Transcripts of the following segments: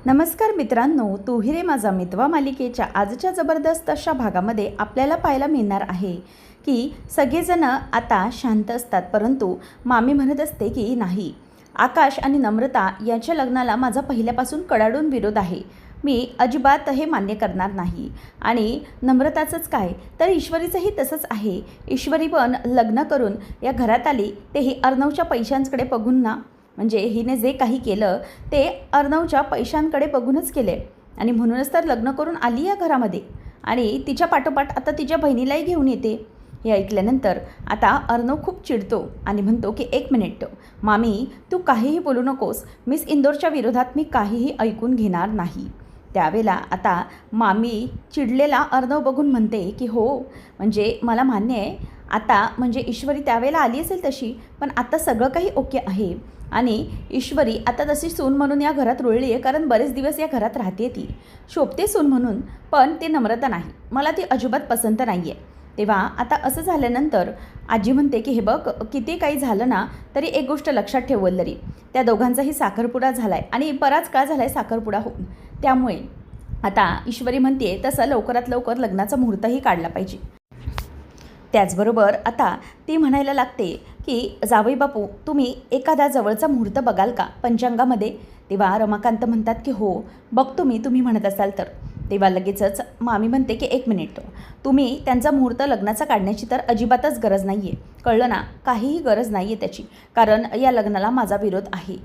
नमस्कार मित्रांनो, तू ही रे माझा मितवा मालिकेच्या आजच्या जबरदस्त अशा भागामध्ये आपल्याला पाहायला मिळणार आहे की सगळेजण आता शांत असतात, परंतु मामी म्हणत असते की नाही, आकाश आणि नम्रता यांच्या लग्नाला माझा पहिल्यापासून कडाडून विरोध आहे. मी अजिबात हे मान्य करणार नाही. आणि नम्रताचंच काय तर ईश्वरीचंही तसंच आहे. ईश्वरी पण लग्न करून या घरात आली तेही अर्णवच्या पैशांकडे बघून ना, म्हणजे हिने जे काही केलं ते अर्णवच्या पैशांकडे बघूनच केले आणि म्हणूनच तर लग्न करून आली या घरामध्ये. आणि तिच्या पाठोपाठ आता तिच्या बहिणीलाही घेऊन येते. हे ऐकल्यानंतर आता अर्णव खूप चिडतो आणि म्हणतो की एक मिनिट मामी, तू काहीही बोलू नकोस. मिस इंदोरच्या विरोधात मी काहीही ऐकून घेणार नाही. त्यावेळेला आता मामी चिडलेला अर्णव बघून म्हणते की हो, म्हणजे मला मान्य आहे. आता म्हणजे ईश्वरी त्यावेळेला आली असेल तशी, पण आता सगळं काही ओके आहे. आणि ईश्वरी आता तशी सून म्हणून या घरात रुळली आहे, कारण बरेच दिवस या घरात राहते, ती शोभते सून म्हणून. पण ते नम्रता नाही, मला ती अजिबात पसंत नाही आहे. तेव्हा आता असं झाल्यानंतर आजी म्हणते की हे बघ, किती काही झालं ना तरी एक गोष्ट लक्षात ठेव वल्लरी, त्या दोघांचाही साखरपुडा झाला आहे आणि बराच काळ झाला आहे साखरपुडा होऊन. त्यामुळे आता ईश्वरी म्हणते तसं लवकरात लवकर लग्नाचा मुहूर्तही काढला पाहिजे. त्याचबरोबर आता ती म्हणायला लागते की जावई बापू, तुम्ही एखादा जवळचा मुहूर्त बघाल का पंचांगामध्ये. तेव्हा रमाकांत म्हणतात की हो बघतो मी, तुम्ही म्हणत असाल तर. तेव्हा लगेचच मामी म्हणते की एक मिनिट, तुम्ही त्यांचा मुहूर्त लग्नाचा काढण्याची तर अजिबातच गरज नाही आहे, कळलं ना. काहीही गरज नाही आहे त्याची, कारण या लग्नाला माझा विरोध आहे.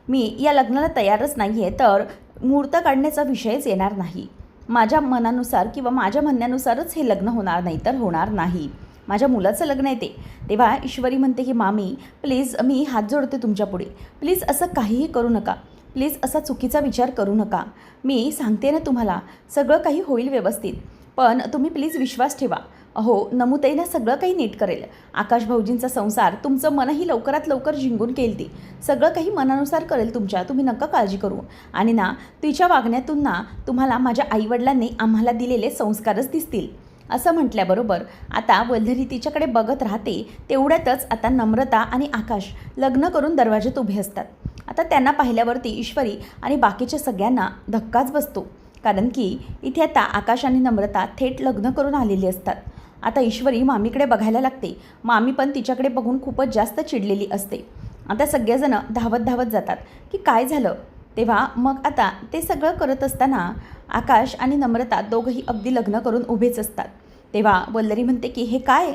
मी या लग्नाला तयारच नाही आहे, तर मुहूर्त काढण्याचा विषयच येणार नाही. माझ्या मनानुसार किंवा माझ्या म्हणण्यानुसारच हे लग्न होणार, नाही तर होणार नाही. माझ्या मुलाचं लग्न आहे ते. तेव्हा ईश्वरी म्हणते की मामी प्लीज, मी हात जोडते तुमच्यापुढे, प्लीज असं काहीही करू नका, प्लीज असा चुकीचा विचार करू नका. मी सांगते ना तुम्हाला, सगळं काही होईल व्यवस्थित, पण तुम्ही प्लीज विश्वास ठेवा. अहो नमुताई ना सगळं काही नीट करेल. आकाश भाऊजींचा संसार तुमचं मनही लवकरात लवकर जिंकून घेईल, ती सगळं काही मनानुसार करेल तुमच्या, तुम्ही नका काळजी करू. आणि ना तिच्या वागण्यातून ना तुम्हाला माझ्या आईवडिलांनी आम्हाला दिलेले संस्कारच दिसतील. असं म्हटल्याबरोबर आता वल्लरी तिच्याकडे बघत राहते. तेवढ्यातच आता नम्रता आणि आकाश लग्न करून दरवाजात उभे असतात. आता त्यांना पाहिल्यावरती ईश्वरी आणि बाकीच्या सगळ्यांना धक्काच बसतो, कारण की इथे आता आकाश आणि नम्रता थेट लग्न करून आलेली असतात. आता ईश्वरी मामीकडे बघायला लागते. मामी पण तिच्याकडे बघून खूपच जास्त चिडलेली असते. आता सगळेजण धावत धावत जातात की काय झालं. तेव्हा मग आता ते सगळं करत असताना आकाश आणि नम्रता दोघंही अगदी लग्न करून उभेच असतात. तेव्हा वल्लरी म्हणते की हे काय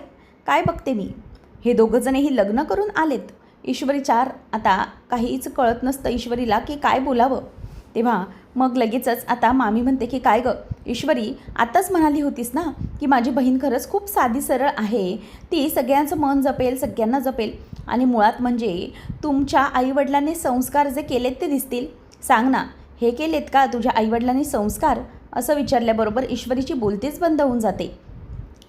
काय बघते मी, हे दोघंजणही लग्न करून आलेत. ईश्वरी चार, आता काहीच कळत नसतं ईश्वरीला की काय बोलावं. तेव्हा मग लगेचच आता मामी म्हणते की काय गं ईश्वरी, आताच म्हणाली होतीस ना की माझी बहीण खरंच खूप साधी सरळ आहे, ती सगळ्यांचं मन जपेल, सगळ्यांना जपेल, आणि मुळात म्हणजे तुमच्या आईवडिलांनी संस्कार जे केलेत ते दिसतील. सांग ना, हे केलेत का तुझ्या आईवडिलांनी संस्कार, असं विचारल्याबरोबर ईश्वरीची बोलतीच बंद होऊन जाते.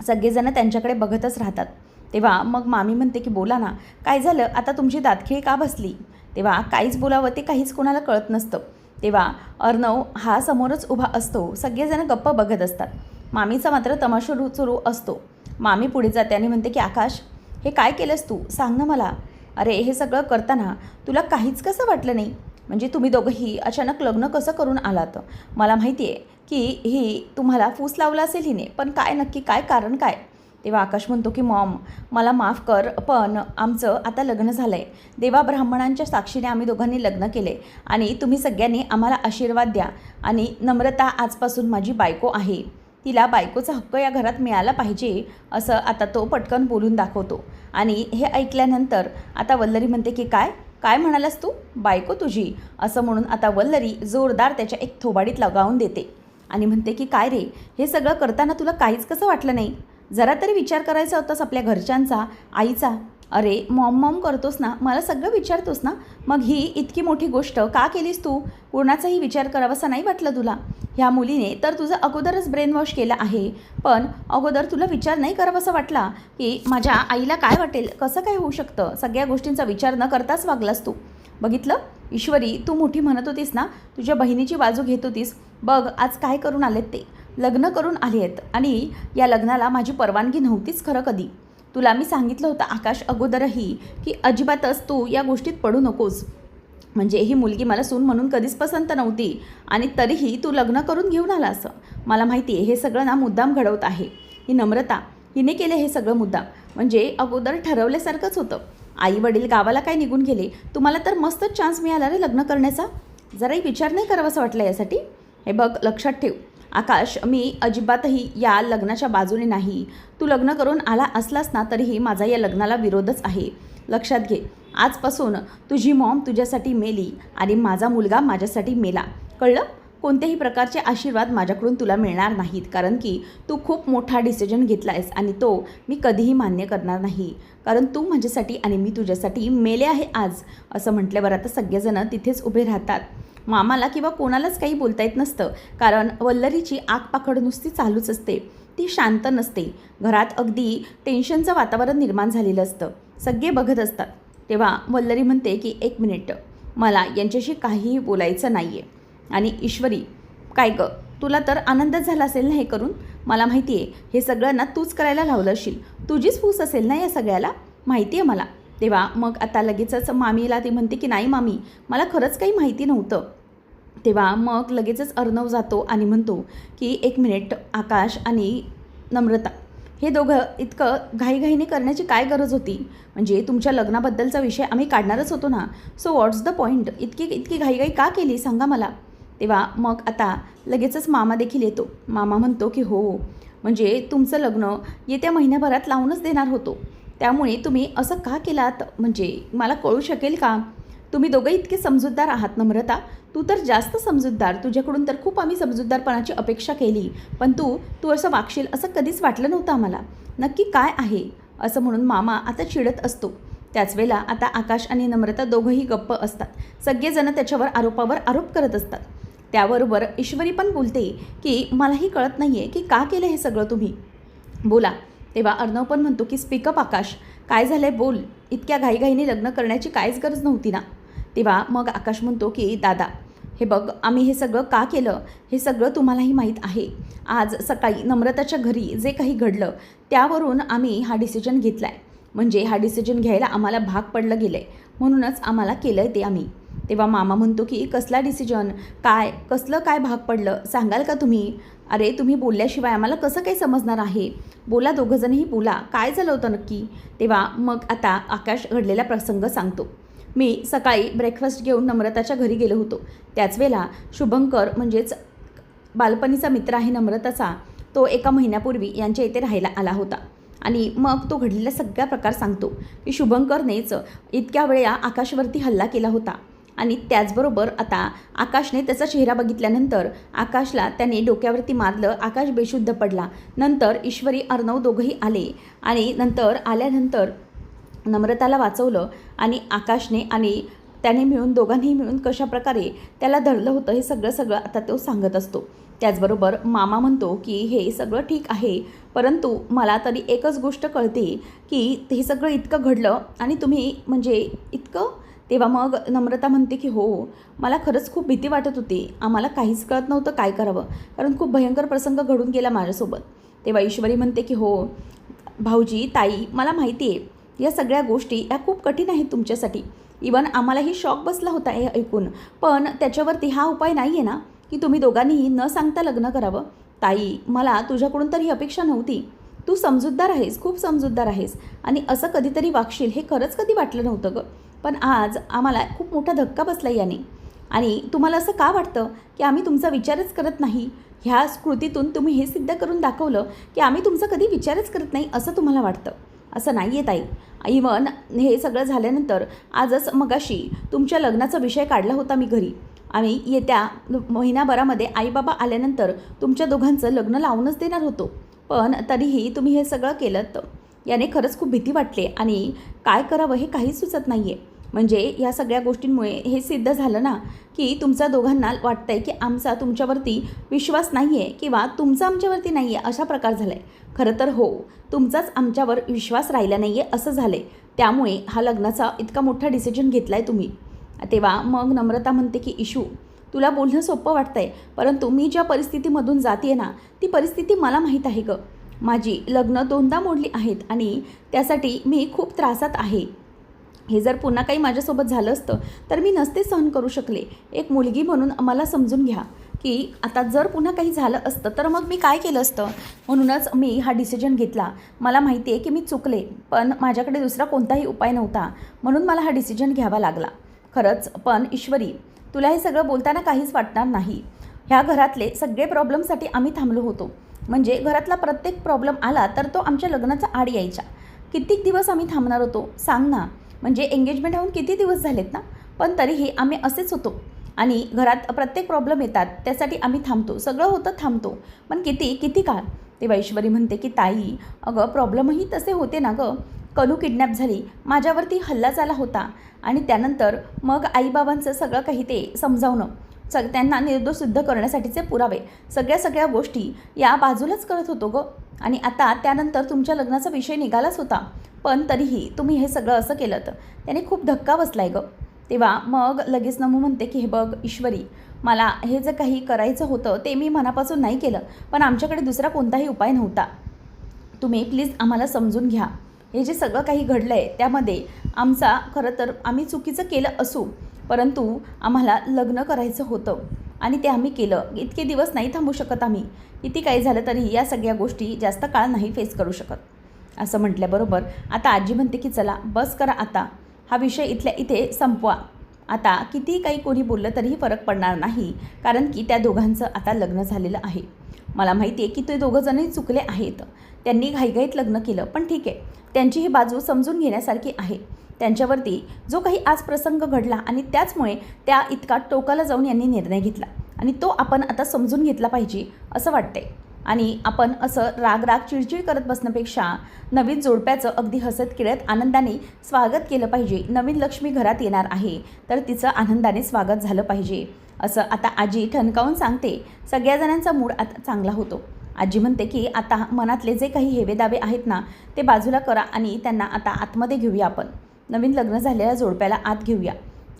सगळेजण त्यांच्याकडे बघतच राहतात. तेव्हा मग मामी म्हणते की बोला ना, काय झालं, आता तुमची दातखिळी का बसली. तेव्हा काहीच बोलावं ते काहीच कोणाला कळत नसतं. तेव्हा अर्णव हा समोरच उभा असतो. सगळेजण गप्प बघत असतात. मामीचा मात्र तमाशा सुरू असतो. मामी पुढे जाते आणि म्हणते की आकाश, हे काय केलंस तू, सांग ना मला. अरे हे सगळं करताना तुला काहीच कसं वाटलं नाही, म्हणजे तुम्ही दोघंही अचानक लग्न कसं करून आलात. मला माहिती आहे की ही तुम्हाला फूस लावला असेल हिने, पण काय नक्की काय कारण काय. तेव्हा आकाश म्हणतो की मॉम, मला माफ कर, पण आमचं आता लग्न झालं आहे. देवा ब्राह्मणांच्या साक्षीने आम्ही दोघांनी लग्न केले आणि तुम्ही सगळ्यांनी आम्हाला आशीर्वाद द्या. आणि नम्रता आजपासून माझी बायको आहे, तिला बायकोचा हक्क या घरात मिळाला पाहिजे, असं आता तो पटकन बोलून दाखवतो. आणि हे ऐकल्यानंतर आता वल्लरी म्हणते की काय काय म्हणालास तू, बायको तुझी, असं म्हणून आता वल्लरी जोरदार त्याच्या एक थोबाडीत लगावून देते आणि म्हणते की काय रे, हे सगळं करताना तुला काहीच कसं वाटलं नाही, जरा तरी विचार करायचा होतास आपल्या घरच्यांचा, आईचा. अरे मॉम मॉम करतोस ना, मला सगळं विचारतोस ना, मग ही इतकी मोठी गोष्ट का केलीस तू, कोणाचाही विचार करावासा नाही वाटलं तुला. ह्या मुलीने तर तुझं अगोदरच ब्रेन वॉश केलं आहे, पण अगोदर तुला विचार नाही करावासा वाटला की माझ्या आईला काय वाटेल, कसं काय होऊ शकतं. सगळ्या गोष्टींचा विचार न करताच वागलास तू. बघितलं ईश्वरी, तू मोठी म्हणत होतीस ना, तुझ्या बहिणीची बाजू घेत होतीस, बघ आज काय करून आलेत ते, लग्न करून आले आहेत. आणि या लग्नाला माझी परवानगी नव्हतीच खरं कधी. तुला मी सांगितलं होतं आकाश अगोदरही की अजिबातच तू या गोष्टीत पडू नकोस. म्हणजे ही मुलगी मला सून म्हणून कधीच पसंत नव्हती आणि तरीही तू लग्न करून घेऊन आला असं. मला माहिती आहे हे सगळं ना मुद्दाम घडवत आहे ही नम्रता. हिने केले हे सगळं मुद्दाम. म्हणजे अगोदर ठरवल्यासारखंच होतं. आई वडील गावाला काय निघून गेले. तुम्हाला तर मस्तच चान्स मिळाला रे लग्न करण्याचा. जराही विचार नाही करावासं वाटलं यासाठी. हे बघ लक्षात ठेव आकाश, मी अजिबातही या लग्नाच्या बाजूने नाही. तू लग्न करून आला असलास ना तरीही माझा या लग्नाला विरोधच आहे. लक्षात घे, आजपासून तुझी मॉम तुझ्यासाठी मेली आणि माझा मुलगा माझ्यासाठी मेला. कळलं? कोणत्याही प्रकारचे आशीर्वाद माझ्याकडून तुला मिळणार नाहीत, कारण की तू खूप मोठा डिसिजन घेतला आहेस आणि तो मी कधीही मान्य करणार नाही. कारण तू माझ्यासाठी आणि मी तुझ्यासाठी मेले आहे आज. असं म्हटल्यावर आता सगळेजणं तिथेच उभे राहतात. मामाला किंवा कोणालाच काही बोलता येत नसतं, कारण वल्लरीची आगपाखड नुसती चालूच असते. ती शांत नसते. घरात अगदी टेन्शनचं वातावरण निर्माण झालेलं असतं. सगळे बघत असतात. तेव्हा वल्लरी म्हणते की 1 मिनिट, मला यांच्याशी काहीही बोलायचं नाही आहे. आणि ईश्वरी, काय गं, तुला तर आनंदच झाला असेल ना हे करून. मला माहिती आहे हे सगळं ना तूच करायला लावलं असेल. तुझीच फूस असेल ना या सगळ्याला, माहिती आहे मला. तेव्हा मग आता लगेचच मामीला ती म्हणते की नाही मामी, मला खरंच काही माहिती नव्हतं. तेव्हा मग लगेचच अर्णव जातो आणि म्हणतो की 1 मिनिट, आकाश आणि नम्रता हे दोघं इतकं घाईघाईने करण्याची काय गरज होती. म्हणजे तुमच्या लग्नाबद्दलचा विषय आम्ही काढणारच होतो ना. सो व्हॉट्स द पॉईंट, इतकी घाईघाई का केली सांगा मला. तेव्हा मग आता लगेचच मामा देखील येतो. मामा म्हणतो की हो, म्हणजे तुमचं लग्न येत्या महिन्याभरात लावूनच देणार होतो. त्यामुळे तुम्ही असं का केलात, म्हणजे मला कळू शकेल का? तुम्ही दोघं इतके समजूतदार आहात नम्रता. तू तर जास्त समजूतदार. तुझ्याकडून तर खूप आम्ही समजूतदारपणाची अपेक्षा केली, पण तू असं वागशील असं कधीच वाटलं नव्हतं आम्हाला. नक्की काय आहे असं म्हणून मामा आता चिडत असतो. त्याच वेळेला आता आकाश आणि नम्रता दोघंही गप्प असतात. सगळेजण त्याच्यावर आरोपावर आरोप करत असतात. त्याबरोबर ईश्वरी पण बोलते की मलाही कळत नाही आहे की का केलं हे सगळं तुम्ही, बोला. तेव्हा अर्णव पण म्हणतो की स्पीकअप आकाश, काय झालं आहे बोल. इतक्या घाईघाईने लग्न करण्याची काहीच गरज नव्हती ना. तेव्हा मग आकाश म्हणतो की दादा, हे बघ, आम्ही हे सगळं का केलं हे सगळं तुम्हालाही माहीत आहे. आज सकाळी नम्रताच्या घरी जे काही घडलं त्यावरून आम्ही हा डिसिजन घेतला आहे. म्हणजे हा डिसिजन घ्यायला आम्हाला भाग पडलं गेलं आहे, म्हणूनच आम्हाला केलं आहे ते आम्ही. तेव्हा मामा म्हणतो की कसला डिसिजन, कसलं काय भाग पडलं सांगाल का तुम्ही? अरे तुम्ही बोलल्याशिवाय आम्हाला कसं काही समजणार आहे. बोला, दोघंजणही बोला, काय झालं होतं नक्की. तेव्हा मग आता आकाश घडलेला प्रसंग सांगतो. मी सकाळी ब्रेकफास्ट घेऊन नम्रताच्या घरी गेलो होतो. त्याच वेळेला शुभंकर, म्हणजेच बालपणीचा मित्र आहे नम्रताचा, तो 1 महिन्यापूर्वी यांच्या इथे राहायला आला होता. आणि मग तो घडलेला सगळा प्रकार सांगतो की शुभंकरनेच इतक्या वेळा आकाशवरती हल्ला केला होता. आणि त्याचबरोबर आता आकाशने त्याचा चेहरा बघितल्यानंतर आकाशला त्याने डोक्यावरती मारलं. आकाश बेशुद्ध पडला. नंतर ईश्वरी, अर्णव दोघंही आले आणि नंतर आल्यानंतर नम्रताला वाचवलं. आणि आकाशने आणि त्याने मिळून, दोघांनी मिळून कशाप्रकारे त्याला धरलं होतं हे सगळं आता तो सांगत असतो. त्याचबरोबर मामा म्हणतो की हे सगळं ठीक आहे, परंतु मला तरी एकच गोष्ट कळते की हे सगळं इतकं घडलं आणि तुम्ही म्हणजे इतकं. तेव्हा मग नम्रता म्हणते की हो, मला खरंच खूप भीती वाटत होती. आम्हाला काहीच कळत नव्हतं काय करावं, कारण खूप भयंकर प्रसंग घडून गेला माझ्यासोबत. तेव्हा ईश्वरी म्हणते की हो भाऊजी, ताई, मला माहिती आहे या सगळ्या गोष्टी या खूप कठीण आहेत तुमच्यासाठी. इवन आम्हालाही शॉक बसला होता हे ऐकून, पण त्याच्यावरती हा उपाय नाही आहे ना की तुम्ही दोघांनीही न सांगता लग्न करावं. ताई, मला तुझ्याकडून तर ही अपेक्षा नव्हती. तू समजूतदार आहेस, खूप समजूतदार आहेस आणि असं कधीतरी वागशील हे खरंच कधी वाटलं नव्हतं गं. पण आज आम्हाला खूप मोठा धक्का बसला याने. आणि तुम्हाला असं का वाटतं की आम्ही तुमचा विचारच करत नाही? ह्या कृतीतून तुम्ही हे सिद्ध करून दाखवलं की आम्ही तुमचा कधी विचारच करत नाही असं तुम्हाला वाटतं. असं नाही आहे ताई. इवन हे सगळं झाल्यानंतर आजच मगाशी तुमच्या लग्नाचा विषय काढला होता मी घरी. आम्ही येत्या महिनाभरामध्ये आईबाबा आल्यानंतर तुमच्या दोघांचं लग्न लावूनच देणार होतो, पण तरीही तुम्ही हे सगळं केलं. तर याने खरंच खूप भीती वाटली आणि काय करावं हे काहीच सुचत नाही आहे. म्हणजे या सगळ्या गोष्टींमुळे हे सिद्ध झालं ना की तुमच्या दोघांना वाटतं आहे की आमचा तुमच्यावरती विश्वास नाही आहे किंवा तुमचा आमच्यावरती नाही आहे अशा प्रकार झाला आहे. खरं तर हो, तुमचाच आमच्यावर विश्वास राहिला नाही आहे असं झालं आहे. त्यामुळे हा लग्नाचा इतका मोठा डिसिजन घेतला आहे तुम्ही. तेव्हा मग नम्रता म्हणते की इशू, तुला बोलणं सोपं वाटतं आहे, परंतु मी ज्या परिस्थितीमधून जाते आहे ना ती परिस्थिती मला माहीत आहे गं. माझी लग्न 2दा मोडली आहेत आणि त्यासाठी मी खूप त्रासात आहे. हे जर पुन्हा काही माझ्यासोबत झालं असतं तर मी नसते सहन करू शकले. एक मुलगी म्हणून मला समजून घ्या की आता जर पुन्हा काही झालं असतं तर मग मी काय केलं असतं. म्हणूनच मी हा डिसिजन घेतला. मला माहिती आहे की मी चुकले, पण माझ्याकडे दुसरा कोणताही उपाय नव्हता, म्हणून मला हा डिसिजन घ्यावा लागला. खरंच पण ईश्वरी, तुला हे सगळं बोलताना काहीच वाटणार नाही. ह्या घरातले सगळे प्रॉब्लेमसाठी आम्ही थांबलो होतो. म्हणजे घरातला प्रत्येक प्रॉब्लेम आला तर तो आमच्या लग्नाचा आड यायचा. कित्येक दिवस आम्ही थांबणार होतो सांग ना. म्हणजे एंगेजमेंट होऊन किती दिवस झालेत ना, पण तरीही आम्ही असेच होतो. आणि घरात प्रत्येक प्रॉब्लेम येतात त्यासाठी आम्ही थांबतो, सगळं होतं थांबतो, पण किती किती काळ. तेव्हा ईश्वरी म्हणते की ताई, अगं प्रॉब्लेमही तसे होते ना गं. कनू किडनॅप झाली, माझ्यावरती हल्ला झाला होता आणि त्यानंतर मग आईबाबांचं सगळं काही ते समजावणं, त्यांना निर्दोष सिद्ध करण्यासाठीचे पुरावे, सगळ्या गोष्टी या बाजूलाच करत होतो गं. आणि आता त्यानंतर तुमच्या लग्नाचा विषय निघालाच होता, पण तरीही तुम्ही हे सगळं असं केलं तर त्याने खूप धक्का बसलाय गं. तेव्हा मग लगेच नमू म्हणते की हे बघ ईश्वरी, मला हे जे काही करायचं होतं ते मी मनापासून नाही केलं, पण आमच्याकडे दुसरा कोणताही उपाय नव्हता. तुम्ही प्लीज आम्हाला समजून घ्या. हे जे सगळं काही घडलं आहे त्यामध्ये आमचा खरं तर आम्ही चुकीचं केलं असू, परंतु आम्हाला लग्न करायचं होतं आणि ते आम्ही केलं. इतके दिवस नाही थांबू शकत आम्ही. किती काही झालं तरी या सगळ्या गोष्टी जास्त काळ नाही फेस करू शकत. असं म्हटल्याबरोबर आता आजी म्हणते की चला बस करा आता, हा विषय इथल्या इथे संपवा. आता किती काही कोणी बोललं तरीही फरक पडणार नाही, कारण की त्या दोघांचं आता लग्न झालेलं आहे. मला माहिती आहे की ते दोघंजणही चुकले आहेत. त्यांनी घाईघाईत लग्न केलं, पण ठीक आहे, त्यांची ही बाजू समजून घेण्यासारखी आहे. त्यांच्यावरती जो काही आज प्रसंग घडला आणि त्याचमुळे त्या इतका टोकाला जाऊन यांनी निर्णय घेतला आणि तो आपण आता समजून घेतला पाहिजे असं वाटतंय. आणि आपण असं राग चिडचिड करत बसण्यापेक्षा नवीन जोडप्याचं अगदी हसत खेळत आनंदाने स्वागत केलं पाहिजे. नवीन लक्ष्मी घरात येणार आहे तर तिचं आनंदाने स्वागत झालं पाहिजे असं आता आजी ठणकावून सांगते. सगळ्या जणांचा मूड आता चांगला होतो. आजी म्हणते की आता मनातले जे काही हेवेदावे आहेत ना ते बाजूला करा आणि त्यांना आता आतमध्ये घेऊया. आपण नवीन लग्न झालेल्या जोडप्याला आत घेऊया.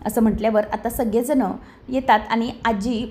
असं म्हटल्यावर आता सगळेजणं येतात आणि आजी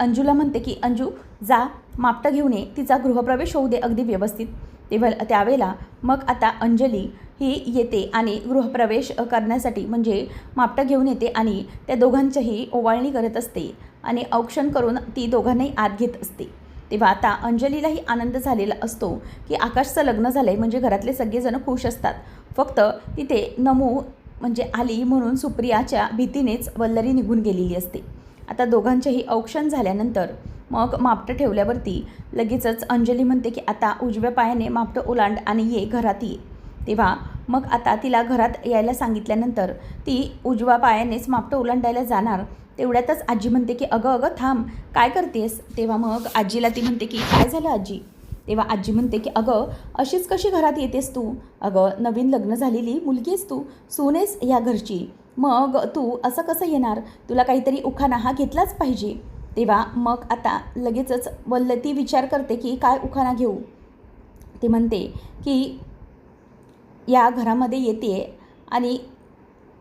अंजूला म्हणते की अंजू जा, मापटं घेऊन ये, तिचा गृहप्रवेश होऊ दे अगदी व्यवस्थित. त्यावेळेला मग आता अंजली ही येते आणि गृहप्रवेश करण्यासाठी म्हणजे मापटं घेऊन येते आणि त्या दोघांच्याही ओवाळणी करत असते आणि औक्षण करून ती दोघांनाही आत घेत असते. तेव्हा आता अंजलीलाही आनंद झालेला असतो की आकाशचं लग्न झालं आहे, म्हणजे घरातले सगळेजण खुश असतात. फक्त तिथे नमू म्हणजे आली म्हणून सुप्रियाच्या भीतीनेच वल्लरी निघून गेलेली असते. आता दोघांचेही औक्षण झाल्यानंतर मग मापटं ठेवल्यावरती लगेचच अंजली म्हणते की आता उजव्या पायाने मापटं ओलांड आणि ये घरात ये. तेव्हा मग आता तिला घरात यायला सांगितल्यानंतर ती उजव्या पायानेच मापटं ओलांडायला जाणार. तेवढ्यातच आजी म्हणते की अगं अगं थांब, काय करतेस. तेव्हा मग आजीला ती म्हणते की काय झालं आजी. तेव्हा आजी म्हणते की अगं अशीच कशी घरात येतेस तू. अगं नवीन लग्न झालेली मुलगी आहेस तू, सून आहेस या घरची, मग तू असं कसं येणार. तुला काहीतरी उखाणा हा घेतलाच पाहिजे. तेव्हा मग आता लगेचच ती विचार करते की काय उखाणा घेऊ. ती म्हणते की या घरामध्ये येते आणि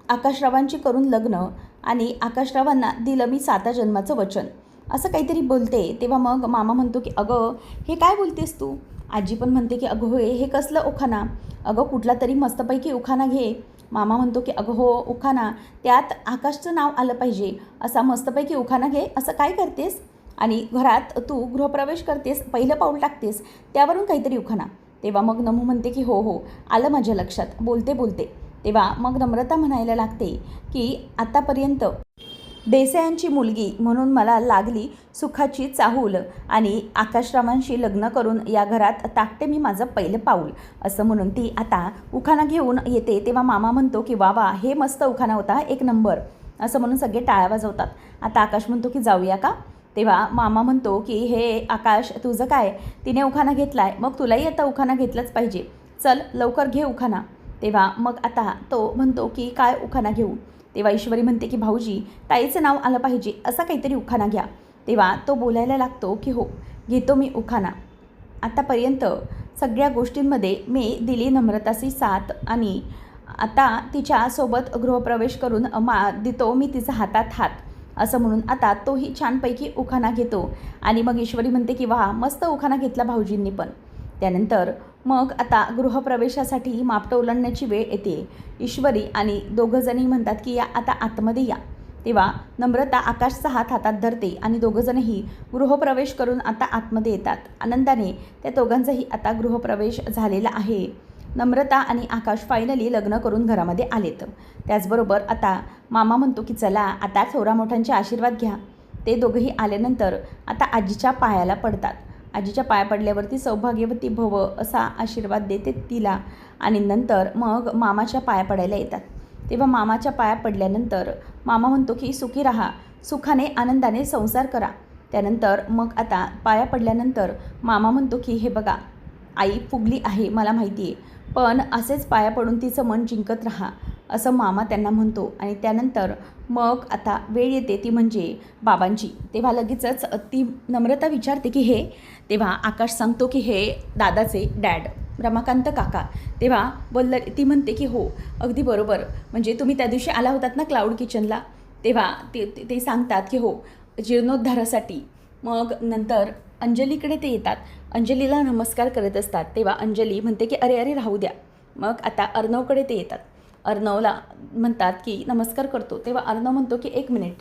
आकाशरावांची करून लग्न आणि आकाशरावांना दिलं मी 7 जन्माचं वचन, असं काहीतरी बोलते. तेव्हा मग मामा म्हणतो की अगं हे काय बोलतेस तू. आजी पण म्हणते की अगं होय, हे कसलं उखाणा. अगं कुठला तरी मस्तपैकी उखाणा घे. मामा म्हणतो की अगं हो उखाणा, त्यात आकाशचं नाव आलं पाहिजे असा मस्तपैकी उखाणा घे. असं काय करतेस आणि घरात तू गृहप्रवेश करतेस, पहिलं पाऊल टाकतेस, त्यावरून काहीतरी उखाणा. तेव्हा मग नमू म्हणते की हो हो आलं माझ्या लक्षात, बोलते. तेव्हा मग नम्रता म्हणायला लागते की आतापर्यंत देसायांची मुलगी म्हणून मला लागली सुखाची चाहूल आणि आकाशरावांशी लग्न करून या घरात टाकते मी माझं पहिलं पाऊल, असं म्हणून ती आता उखाणा घेऊन येते. तेव्हा मामा म्हणतो की वा हे मस्त उखाणा होता, 1 नंबर, असं म्हणून सगळे टाळ्या वाजवतात. आता आकाश म्हणतो की जाऊया का. तेव्हा मामा म्हणतो की हे आकाश तुझं काय, तिने उखाणा घेतला आहे, मग तुलाही आता उखाणा घेतलाच पाहिजे, चल लवकर घे उखाणा. तेव्हा मग आता तो म्हणतो की काय उखाणा घेऊ. तेव्हा ईश्वरी म्हणते की भाऊजी ताईचं नाव आलं पाहिजे असा काहीतरी उखाणा घ्या. तेव्हा तो बोलायला लागतो की हो घेतो मी उखाणा. आतापर्यंत सगळ्या गोष्टींमध्ये मी दिली नम्रताची साथ आणि आता तिच्यासोबत गृहप्रवेश करून देतो मी तिचा हातात हात, असं म्हणून आता तोही छानपैकी उखाणा घेतो. आणि मग ईश्वरी म्हणते की वा मस्त उखाणा घेतला भाऊजींनी पण. त्यानंतर मग आता गृहप्रवेशासाठी मापटं ओलांडण्याची वेळ येते. ईश्वरी आणि दोघंजणही म्हणतात की या आता आतमध्ये या. तेव्हा नम्रता आकाशचा हात हातात धरते आणि दोघंजणही गृहप्रवेश करून आता आतमध्ये येतात. आनंदाने त्या दोघांचाही आता गृहप्रवेश झालेला आहे. नम्रता आणि आकाश फायनली लग्न करून घरामध्ये आलेत. त्याचबरोबर आता मामा म्हणतो की चला आता थोरा मोठ्यांचे आशीर्वाद घ्या. ते दोघंही आल्यानंतर आता आजीच्या पायाला पडतात. आजीच्या पाया पडल्यावरती सौभाग्यवती भव असा आशीर्वाद देते तिला आणि नंतर मग मामाच्या पाया पडायला येतात. तेव्हा मामाच्या पाया पडल्यानंतर मामा म्हणतो की सुखी राहा, सुखाने आनंदाने संसार करा. त्यानंतर मग आता पाया पडल्यानंतर मामा म्हणतो की हे बघा आई फुगली आहे मला माहिती आहे, पण असेच पाया पडून तिचं मन जिंकत राहा असं मामा त्यांना म्हणतो. आणि त्यानंतर मग आता वेळ येते ती म्हणजे बाबांची. तेव्हा लगेचच ती नम्रता विचारते की हे, तेव्हा आकाश सांगतो की हे दादाचे डॅड रमाकांत काका. तेव्हा वल्लरी ती म्हणते की हो अगदी बरोबर, म्हणजे तुम्ही त्या दिवशी आला होतात ना क्लाउड किचनला, तेव्हा ते सांगतात की हो जीर्णोद्धारासाठी. मग नंतर अंजलीकडे ते येतात, अंजलीला नमस्कार करत असतात. तेव्हा अंजली म्हणते की अरे अरे राहू द्या. मग आता अर्णवकडे ते येतात, अर्णवला म्हणतात की नमस्कार करतो. तेव्हा अर्णव म्हणतो की एक minute,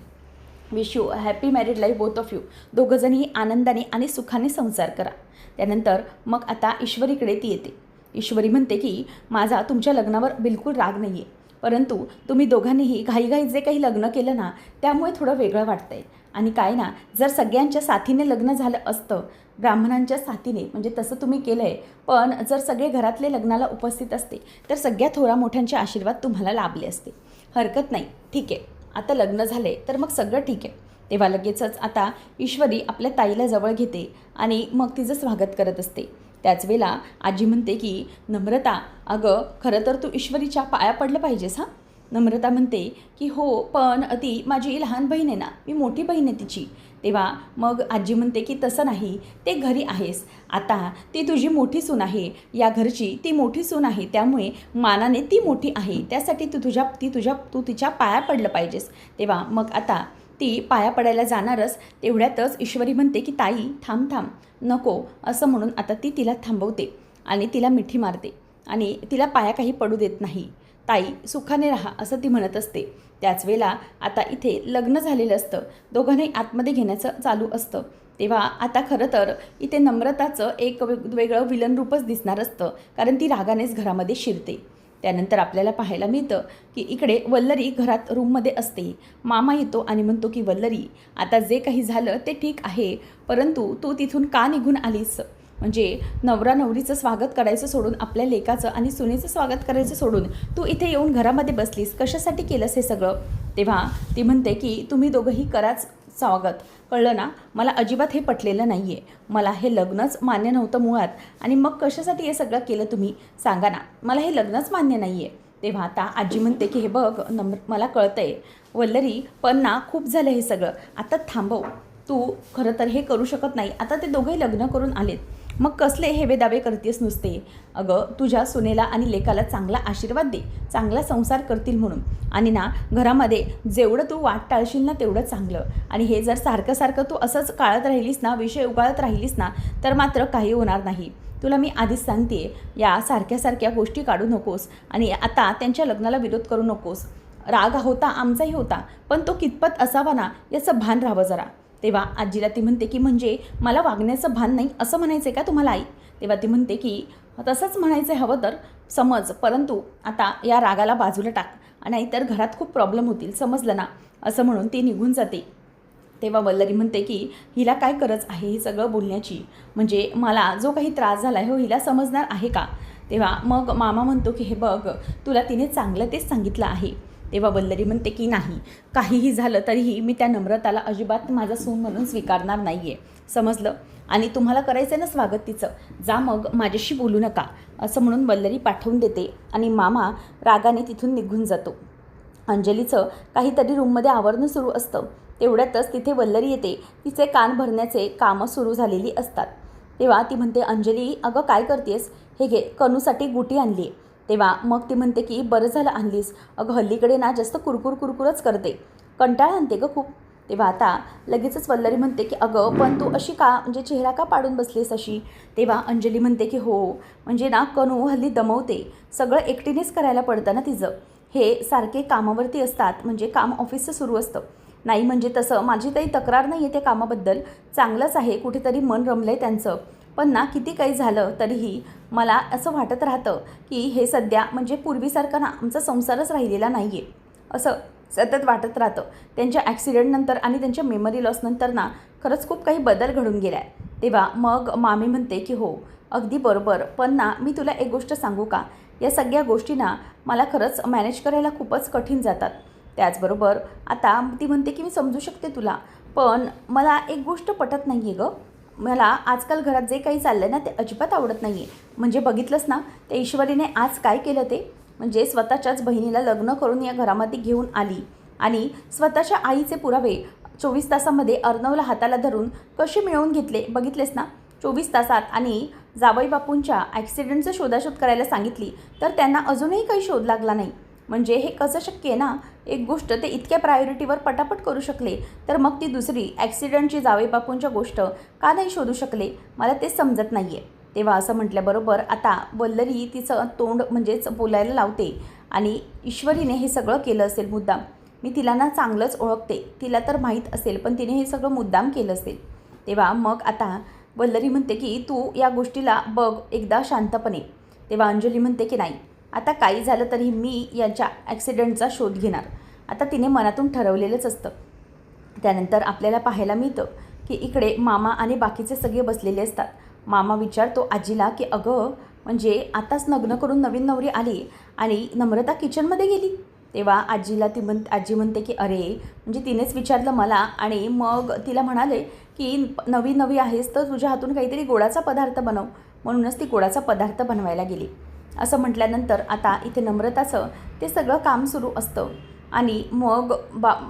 wish you happy married life both of you, दोघंजणही आनंदाने आणि सुखाने संसार करा. त्यानंतर मग आता ईश्वरीकडे ती येते. ईश्वरी म्हणते की माझा तुमच्या लग्नावर बिलकुल राग नाही आहे, परंतु तुम्ही दोघांनीही घाईघाईत जे काही लग्न केलं ना त्यामुळे थोडं वेगळं वाटतं आहे. आणि काय ना, जर सगळ्यांच्या साथीने लग्न झालं असतं, ब्राह्मणांच्या साथीने, म्हणजे तसं तुम्ही केलं आहे, पण जर सगळे घरातले लग्नाला उपस्थित असते तर सगळ्या थोरा मोठ्यांचे आशीर्वाद तुम्हाला लाभले असते. हरकत नाही, ठीक आहे, आता लग्न झाले तर मग सगळं ठीक आहे. तेव्हा लगेचच आता ईश्वरी आपल्या ताईला जवळ घेते आणि मग तिचं स्वागत करत असते. त्याच वेळेला आजी म्हणते की नम्रता अगं खरं तर तू ईश्वरीच्या पाया पडलं पाहिजेस हां. नम्रता म्हणते की हो, पण ती माझी लहान बहीण आहे ना, मी मोठी बहीण आहे तिची. तेव्हा मग आजी म्हणते की तसं नाही, ते घरी आहेस आता, ती तुझी मोठी सून आहे, या घरची ती मोठी सून आहे, त्यामुळे मानाने ती मोठी आहे, त्यासाठी तू तिच्या पाया पडलं पाहिजेस. तेव्हा मग आता ती पाया पडायला जाणारच, तेवढ्यातच ईश्वरी म्हणते की ताई थांब थांब नको, असं म्हणून आता ती तिला थांबवते आणि तिला मिठी मारते आणि तिला पाया काही पडू देत नाही. ताई सुखाने राहा असं ती म्हणत असते. त्याच वेळेला आता इथे लग्न झालेलं असतं, दोघांनाही आतमध्ये घेण्याचं चालू असतं. तेव्हा आता खरं तर इथे नम्रताचं एक वेगळं विलन रूपच दिसणार असतं, कारण ती रागानेच घरामध्ये शिरते. त्यानंतर आपल्याला पाहायला मिळतं की इकडे वल्लरी घरात रूममध्ये असते. मामा येतो आणि म्हणतो की वल्लरी आता जे काही झालं ते ठीक आहे, परंतु तू तिथून का निघून आलीस, म्हणजे नवरा नवरीचं स्वागत करायचं सोडून, आपल्या लेकाचं आणि सुनेचं स्वागत करायचं सोडून तू इथे येऊन घरामध्ये बसलीस, कशासाठी केलंस हे सगळं. तेव्हा ती म्हणते की तुम्ही दोघंही कराच स्वागत, कळलं ना, मला अजिबात हे पटलेलं नाही आहे, मला हे लग्नच मान्य नव्हतं मुळात, आणि मग कशासाठी हे सगळं केलं तुम्ही सांगा ना, मला हे लग्नच मान्य नाही आहे. तेव्हा आता आजी म्हणते की हे बघ मला कळतं आहे वल्लरी, पण ना खूप झालं हे सगळं, आता थांबव, तू खरं तर हे करू शकत नाही. आता ते दोघंही लग्न करून आलेत, मग कसले हेवे दावे करतेस नुसते. अगं तुझ्या सुनेला आणि लेकाला चांगला आशीर्वाद दे, चांगला संसार करतील म्हणून, आणि ना घरामध्ये जेवढं तू वाट टाळशील ना तेवढं चांगलं. आणि हे जर सारखं सारखं तू असंच काळत राहिलीस ना, विषय उगाळत राहिलीस ना, तर मात्र काही होणार नाही. तुला मी आधीच सांगते, या सारख्या सारख्या गोष्टी काढू नकोस आणि आता त्यांच्या लग्नाला विरोध करू नकोस. राग होता आमचाही होता, पण तो कितपत असावा ना याचं भान राहावं जरा. तेव्हा आजीला ती म्हणते की म्हणजे मला वागण्याचं भान नाही असं म्हणायचं आहे का तुम्हाला आई. तेव्हा ती म्हणते की तसंच म्हणायचं हवं तर समज, परंतु आता या रागाला बाजूला टाक, नाहीतर घरात खूप प्रॉब्लेम होतील, समजलं ना, असं म्हणून ती निघून जाते. तेव्हा वल्लरी म्हणते की हिला काय गरज आहे हे सगळं बोलण्याची, म्हणजे मला जो काही त्रास झाला आहे हो हिला समजणार आहे का. तेव्हा मग मामा म्हणतो की हे बघ तुला तिने चांगलं तेच सांगितलं आहे. तेव्हा वल्लरी म्हणते की नाही, काहीही झालं तरीही मी त्या नम्रताला अजिबात माझा सून म्हणून स्वीकारणार नाही आहे, समजलं, आणि तुम्हाला करायचं आहे ना स्वागत तिचं, जा मग माझ्याशी बोलू नका, असं म्हणून वल्लरी पाठवून देते आणि मामा रागाने तिथून निघून जातो. अंजलीचं काहीतरी रूममध्ये आवरणं सुरू असतं. तेवढ्यातच तिथे वल्लरी येते, तिचे कान भरण्याचे कामं सुरू झालेली असतात. तेव्हा ती म्हणते अंजली अगं काय करतेस, हे घे कनूसाठी गुटी आणली आहे. तेव्हा मग ती म्हणते की बरं झालं आणलीस, अगं हल्लीकडे ना जास्त कुरकुरच करते, कंटाळा आणते गं खूप. तेव्हा आता लगेचच वल्लरी म्हणते की अगं पण तू अशी का म्हणजे चेहरा का पाडून बसलीस अशी. तेव्हा अंजली म्हणते की हो म्हणजे ना कनू हल्ली दमवते, सगळं एकटीनेच करायला पडतं ना तिचं. हे सारखे कामावरती असतात म्हणजे काम ऑफिसचं सुरू असतं. नाही म्हणजे तसं माझी काही तक्रार नाही आहे त्या कामाबद्दल, चांगलंच आहे, कुठेतरी मन रमलं आहे त्यांचं. पण ना किती काही झालं तरीही मला असं वाटत राहतं की हे सध्या म्हणजे पूर्वीसारखा ना आमचा संसारच राहिलेला नाही आहे असं सतत वाटत राहतं. त्यांच्या ॲक्सिडेंटनंतर आणि त्यांच्या मेमरी लॉसनंतर ना खरंच खूप काही बदल घडून गेला आहे. तेव्हा मग मामी म्हणते की हो अगदी बरोबर, पण ना मी तुला एक गोष्ट सांगू का, या सगळ्या गोष्टी ना मला खरंच मॅनेज करायला खूपच कठीण जातात. त्याचबरोबर आता ती म्हणते की मी समजू शकते तुला, पण मला एक गोष्ट पटत नाही आहे गं. मला आजकाल घरात जे काही चाललं आहे ना ते अजिबात आवडत नाही आहे. म्हणजे बघितलंस ना ते ईश्वरीने आज काय केलं ते, म्हणजे स्वतःच्याच बहिणीला लग्न करून या घरामध्ये घेऊन आली आणि स्वतःच्या आईचे पुरावे 24 तासामध्ये अर्णवला हाताला धरून कसे मिळवून घेतले बघितलेस ना. 24 तासात आणि जावई बापूंच्या ॲक्सिडेंटचं शोधाशोध करायला सांगितली तर त्यांना अजूनही काही शोध लागला नाही. म्हणजे हे कसं शक्य आहे ना. एक गोष्ट ते इतक्या प्रायोरिटीवर पटापट करू शकले तर मग ती दुसरी ॲक्सिडेंटची जावई बापूंच्या गोष्ट का नाही शोधू शकले, मला तेच समजत नाही आहे. तेव्हा असं म्हटल्याबरोबर आता वल्लरी तिचं तोंड म्हणजेच बोलायला लावते आणि ईश्वरीने हे सगळं केलं असेल मुद्दाम. मी तिला ना चांगलंच ओळखते, तिला तर माहीत असेल, पण तिने हे सगळं मुद्दाम केलं असेल. तेव्हा मग आता वल्लरी म्हणते की तू या गोष्टीला बघ एकदा शांतपणे. तेव्हा अंजली म्हणते की नाही, आता काही झालं तरी मी यांच्या ॲक्सिडेंटचा शोध घेणार. आता तिने मनातून ठरवलेलंच असतं. त्यानंतर आपल्याला पाहायला मिळतं की इकडे मामा आणि बाकीचे सगळे बसलेले असतात. मामा विचारतो आजीला की अगं म्हणजे आताच लग्न करून नवीन नवरी आली आणि नम्रता किचनमध्ये गेली. तेव्हा आजी म्हणते की अरे म्हणजे तिनेच विचारलं मला आणि मग तिला म्हणाले की नवी आहेस तर तुझ्या हातून काहीतरी गोडाचा पदार्थ बनव, म्हणूनच ती गोडाचा पदार्थ बनवायला गेली. असं म्हटल्यानंतर आता इथे नम्रताचं ते सगळं काम सुरू असतं आणि मग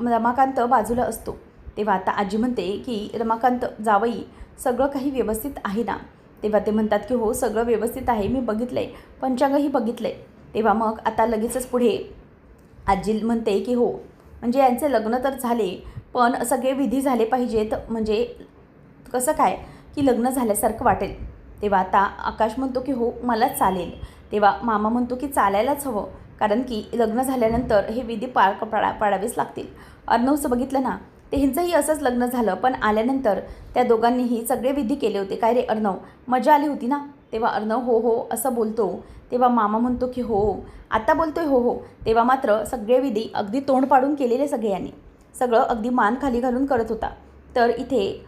रमाकांत बाजूला असतो. तेव्हा आता आजी म्हणते की रमाकांत जावई सगळं काही व्यवस्थित आहे ना. तेव्हा ते म्हणतात की हो सगळं व्यवस्थित आहे, मी बघितलं आहे, पंचांगही बघितलं आहे. तेव्हा मग आता लगेचच पुढे आजी म्हणते की हो म्हणजे यांचे लग्न तर झाले पण सगळे विधी झाले पाहिजेत, म्हणजे कसं काय की लग्न झाल्यासारखं वाटेल. तेव्हा आता आकाश म्हणतो की हो मला चालेल. तेव्हा मामा म्हणतो की चालायलाच हवं, कारण की लग्न झाल्यानंतर हे विधी पाडावेच लागतील. अर्णवचं बघितलं ना, ते ह्यांचंही असंच लग्न झालं पण आल्यानंतर त्या दोघांनीही सगळे विधी केले होते. काय रे अर्णव, मजा आली होती ना. तेव्हा अर्णव हो हो असं बोलतो. तेव्हा मामा म्हणतो की हो आता बोलतोय हो हो. तेव्हा मात्र सगळे विधी अगदी तोंड पाडून केलेले सगळ्यांनी, सगळं अगदी मान खाली घालून करत होता. तर इथे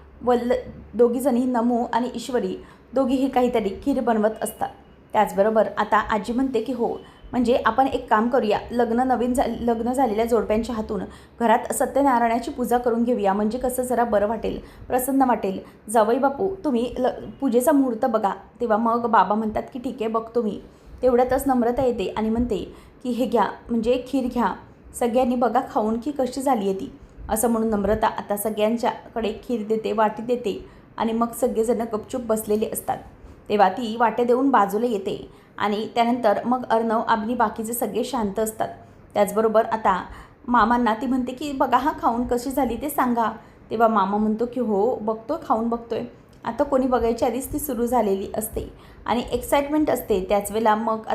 दोघीजणी नमू आणि ईश्वरी दोघीही काहीतरी खीर बनवत असतात. त्याचबरोबर आता आजी म्हणते की हो म्हणजे आपण एक काम करूया, लग्न झालेल्या जोडप्यांच्या हातून घरात सत्यनारायणाची पूजा करून घेऊया, म्हणजे कसं जरा बरं वाटेल, प्रसन्न वाटेल. जावई बापू तुम्ही पूजेचा मुहूर्त बघा. तेव्हा मग बाबा म्हणतात की ठीक आहे बघतो मी. तेवढ्यातच नम्रता येते आणि म्हणते की हे घ्या म्हणजे खीर घ्या, सगळ्यांनी बघा खाऊन की कशी झाली आहे ती. असं म्हणून नम्रता आता सगळ्यांच्याकडे खीर देते, वाटी देते आणि मग सगळेजण गपचूप बसलेले असतात. तेव्हा ती वाटे देऊन बाजूला येते आणि त्यानंतर मग अर्णव आणि बाकीचे सगळे शांत असतात. त्याचबरोबर आता मामांना ती म्हणते की बघा हा खाऊन कशी झाली ते सांगा. तेव्हा मामा म्हणतो की हो बघतोय, खाऊन बघतोय. आता कोणी बघायच्या आधीच ती सुरू झालेली असते आणि एक्साइटमेंट असते. त्याच वेळेला मग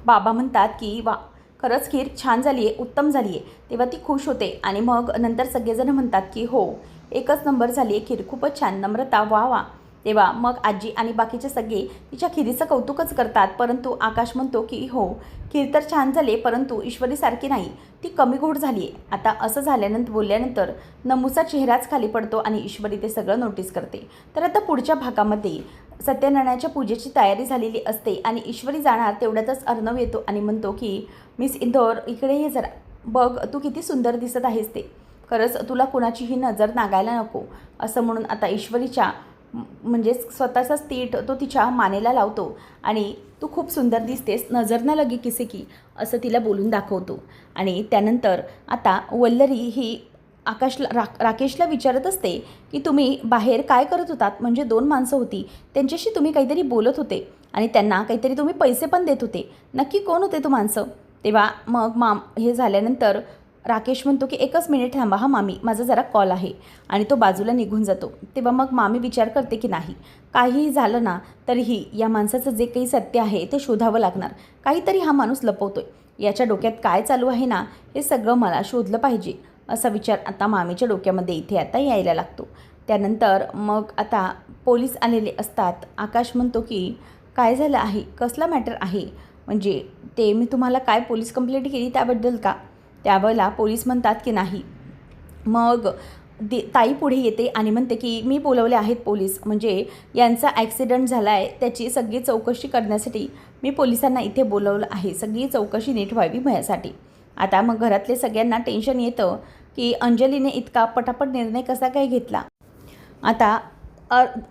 बाबा म्हणतात की वा खरंच खीर छान झाली आहे, उत्तम झाली आहे. तेव्हा ती खुश होते आणि मग नंतर सगळेजण म्हणतात की हो एकच नंबर झाली आहे खीर, खूपच छान नम्रता, वा वा. तेव्हा मग आजी आणि बाकीचे सगळे तिच्या खिरीचं कौतुकच करतात. परंतु आकाश म्हणतो की हो खीर तर छान झाली परंतु ईश्वरीसारखी नाही, ती कमी गोड झाली आहे. आता असं बोलल्यानंतर नमूचा चेहराच खाली पडतो आणि ईश्वरी ते सगळं नोटीस करते. तर आता पुढच्या भागामध्ये सत्यनारायणाच्या पूजेची तयारी झालेली असते आणि ईश्वरी जाणार तेवढ्यातच अर्णव येतो आणि म्हणतो की मिस इंदोर इकडे ये जरा, बघ तू किती सुंदर दिसत आहेस, ते खरंच तुला कुणाचीही नजर नागायला नको. असं म्हणून आता ईश्वरीच्या म्हणजे स्वतःचाच तीट तो तिच्या मानेला लावतो आणि तू खूप सुंदर दिसतेस, नजर न लगे किसी की, असं तिला बोलून दाखवतो. आणि त्यानंतर आता वल्लरी ही राकेशला विचारत असते की तुम्ही बाहेर काय करत होतात, म्हणजे 2 माणसं होती त्यांच्याशी तुम्ही काहीतरी बोलत होते आणि त्यांना काहीतरी तुम्ही पैसे पण देत होते, नक्की कोण होते तो माणसं. तेव्हा मग हे झाल्यानंतर राकेश म्हणतो की एकच मिनिट थांबा हा मामी, माझा जरा कॉल आहे, आणि तो बाजूला निघून जातो. तेव्हा मग मामी विचार करते की नाही, काहीही झालं ना तरीही या माणसाचं जे काही सत्य आहे ते शोधावं लागणार. काहीतरी हा माणूस लपवतोय, याच्या डोक्यात काय चालू आहे ना हे सगळं मला शोधलं पाहिजे, असा विचार आता मामीच्या डोक्यामध्ये इथे आता यायला लागतो. त्यानंतर मग आता पोलीस आलेले असतात. आकाश म्हणतो की काय झालं आहे, कसला मॅटर आहे, म्हणजे ते मी तुम्हाला काय पोलीस कंप्लेंट केली त्याबद्दल का? त्यावेळेला पोलीस म्हणतात की नाही. मग ताई पुढे येते आणि म्हणते की मी बोलवले आहेत पोलीस, म्हणजे यांचा ॲक्सिडेंट झाला आहे त्याची सगळी चौकशी करण्यासाठी मी पोलिसांना इथे बोलवलं आहे, सगळी चौकशी नीट व्हावी माझ्यासाठी. आता मग घरातले सगळ्यांना टेन्शन येतं की अंजलीने इतका पटापट निर्णय कसा काय घेतला. आता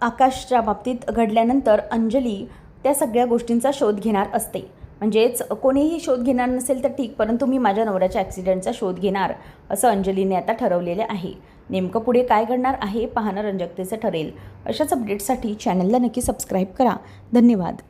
आकाशच्या बाबतीत घडल्यानंतर अंजली त्या सगळ्या गोष्टींचा शोध घेणार असते. म्हणजेच कोणीही शोध घेणार नसेल तर ठीक, परंतु मी माझ्या नवऱ्याच्या ॲक्सिडेंटचा शोध घेणार, असं अंजलीने आता ठरवलेलं आहे. नेमकं पुढे काय घडणार आहे पाहणं रंजकतेचं ठरेल. अशाच अपडेट्ससाठी चॅनलला नक्की सबस्क्राईब करा. धन्यवाद.